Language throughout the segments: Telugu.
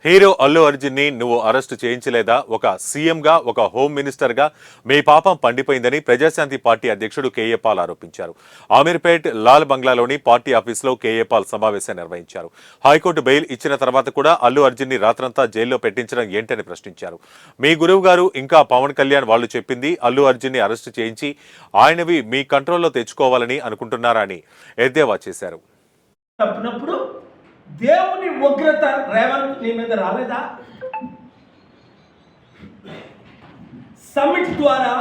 హీరో అల్లు అర్జున్ ని నువ్వు అరెస్టు చేయించలేదా? ఒక సీఎంగా, ఒక హోమ్ మినిస్టర్గా మీ పాపం పండిపోయిందని ప్రజాశాంతి పార్టీ అధ్యక్షుడు కేఏ పాల్ ఆరోపించారు. ఆమీర్పేట్ లాల్ బంగ్లాలోని పార్టీ ఆఫీసులో కేఏ పాల్ సమావేశం నిర్వహించారు. హైకోర్టు బెయిల్ ఇచ్చిన తర్వాత కూడా అల్లు అర్జున్ ని రాత్రంతా జైల్లో పెట్టించడం ఏంటని ప్రశ్నించారు. మీ గురువు గారు ఇంకా పవన్ కళ్యాణ్ వాళ్ళు చెప్పింది అల్లు అర్జున్ ని అరెస్టు చేయించి ఆయనవి మీ కంట్రోల్లో తెచ్చుకోవాలని అనుకుంటున్నారా అని ఎద్దేవా చేశారు. దేవుని ఉగ్రత రేవంత్ నీ మీద రాలేదా? సమిట్ ద్వారా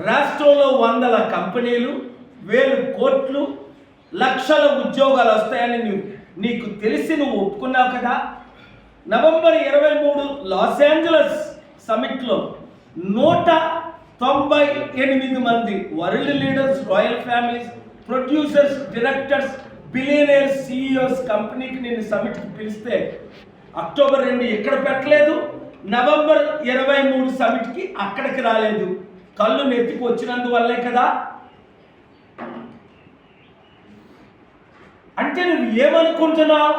రాష్ట్రంలో వందల కంపెనీలు, 1000 కోట్లు, లక్షల ఉద్యోగాలు వస్తాయని నీకు తెలిసి నువ్వు ఒప్పుకున్నావు కదా. నవంబర్ 23 లాస్ ఏంజలస్ సమిట్లో 198 మంది world leaders, royal families, producers, directors, billionaires, CEOs కంపెనీకి నేను సమిట్కి పిలిస్తే అక్టోబర్ 2 ఇక్కడ పెట్టలేదు, నవంబర్ 23 సమిట్కి అక్కడికి రాలేదు. కళ్ళు నెత్తికి వచ్చినందువల్లే కదా. అంటే నువ్వు ఏమనుకుంటున్నావు?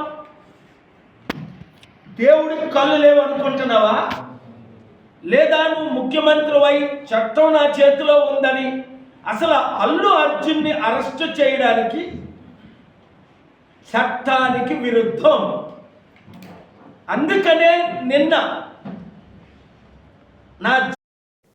దేవుడికి కళ్ళు లేవనుకుంటున్నావా? లేదా నువ్వు ముఖ్యమంత్రి అయి చట్టం నా చేతిలో ఉందని? అసలు అల్లు అర్జున్ని అరెస్టు చేయడానికి చట్టానికి విరుద్ధం. అందుకనే నిన్న నా